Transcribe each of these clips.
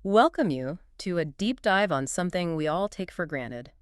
Welcome you to a deep dive on something we all take for granted: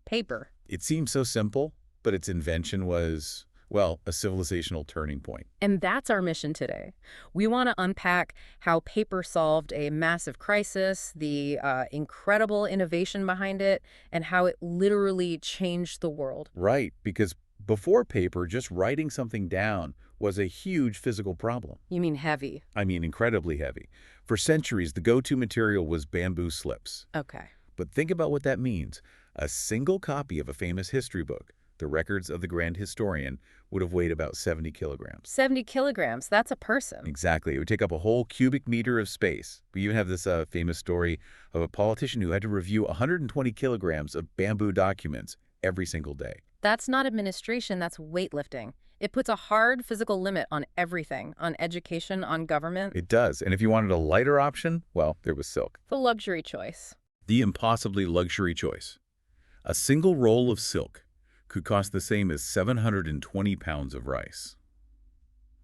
paper. It seems so simple, but its invention was, well, a civilizational turning point. And that's our mission today. We want to unpack how paper solved a massive crisis, the incredible innovation behind it, and how it literally changed the world. Right, because before paper, just writing something down was a huge physical problem. You mean heavy? I mean, incredibly heavy. For centuries, the go-to material was bamboo slips. Okay. But think about what that means. A single copy of a famous history book, the records of the grand historian, would have weighed about 70 kilograms. 70 kilograms, that's a person. Exactly. It would take up a whole cubic meter of space. We even have this famous story of a politician who had to review 120 kilograms of bamboo documents every single day. That's not administration, that's weightlifting. It puts a hard physical limit on everything, on education, on government. It does. And if you wanted a lighter option, well, there was silk. The luxury choice. The impossibly luxury choice. A single roll of silk could cost the same as 720 pounds of rice.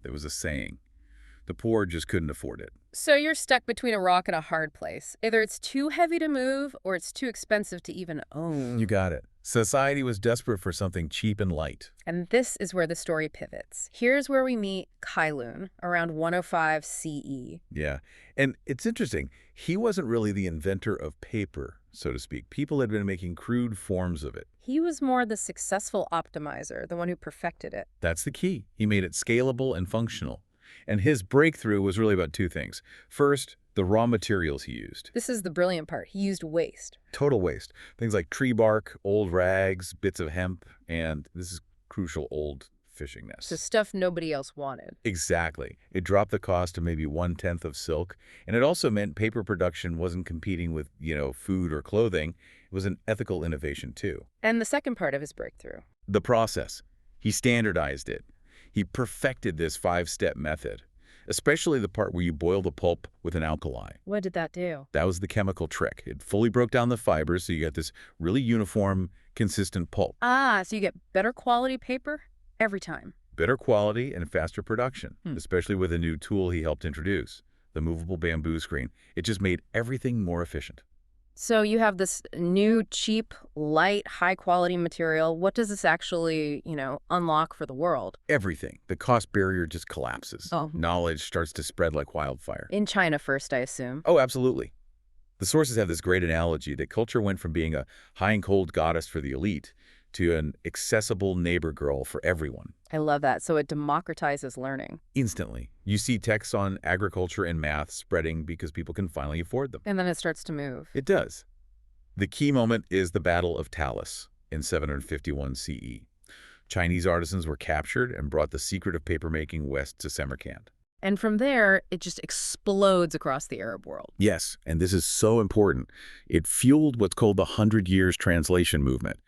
There was a saying, the poor just couldn't afford it. So you're stuck between a rock and a hard place. Either it's too heavy to move or it's too expensive to even own. You got it. Society was desperate for something cheap and light. And this is where the story pivots. Here's where we meet Cai Lun, around 105 CE. Yeah, and it's interesting. He wasn't really the inventor of paper, so to speak. People had been making crude forms of it. He was more the successful optimizer, the one who perfected it. That's the key. He made it scalable and functional. And his breakthrough was really about two things. First, the raw materials he used. This is the brilliant part. He used waste. Total waste. Things like tree bark, old rags, bits of hemp, and this is crucial, old fishing nets. So stuff nobody else wanted. Exactly. It dropped the cost to maybe 1/10 of silk, and it also meant paper production wasn't competing with, food or clothing. It was an ethical innovation too. And the second part of his breakthrough. The process. He standardized it. He perfected this 5-step method, especially the part where you boil the pulp with an alkali. What did that do? That was the chemical trick. It fully broke down the fibers, so you got this really uniform, consistent pulp. Ah, so you get better quality paper every time. Better quality and faster production, especially with a new tool he helped introduce, the movable bamboo screen. It just made everything more efficient. So you have this new, cheap, light, high-quality material. What does this actually, unlock for the world? Everything. The cost barrier just collapses. Oh. Knowledge starts to spread like wildfire. In China first, I assume. Oh, absolutely. The sources have this great analogy that culture went from being a high and cold goddess for the elite to an accessible neighbor girl for everyone. I love that. So it democratizes learning. Instantly. You see texts on agriculture and math spreading because people can finally afford them. And then it starts to move. It does. The key moment is the Battle of Talas in 751 CE. Chinese artisans were captured and brought the secret of papermaking west to Samarkand. And from there, it just explodes across the Arab world. Yes, and this is so important. It fueled what's called the 100 Years Translation movement.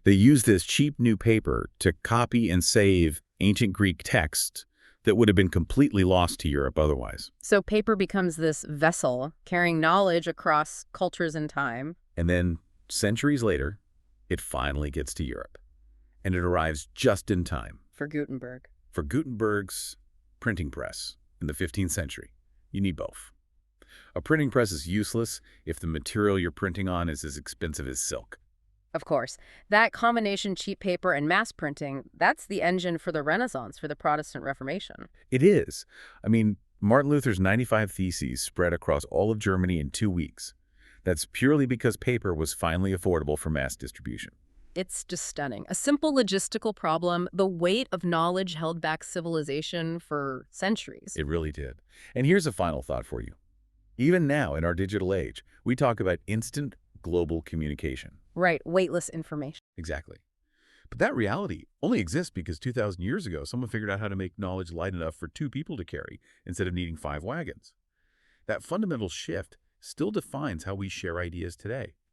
They used this cheap new paper to copy and save ancient Greek texts that would have been completely lost to Europe otherwise. So paper becomes this vessel carrying knowledge across cultures and time. And then, centuries later, it finally gets to Europe. And it arrives just in time. For Gutenberg. For Gutenberg's printing press in the 15th century. You need both. A printing press is useless if the material you're printing on is as expensive as silk. Of course. That combination, cheap paper and mass printing, that's the engine for the Renaissance, for the Protestant Reformation. It is. I mean, Martin Luther's 95 Theses spread across all of Germany in 2 weeks. That's purely because paper was finally affordable for mass distribution. It's just stunning. A simple logistical problem, the weight of knowledge held back civilization for centuries. It really did. And here's a final thought for you. Even now, in our digital age, we talk about instant global communication. Right, weightless information. Exactly. But that reality only exists because 2,000 years ago, someone figured out how to make knowledge light enough for 2 people to carry instead of needing 5 wagons. That fundamental shift still defines how we share ideas today.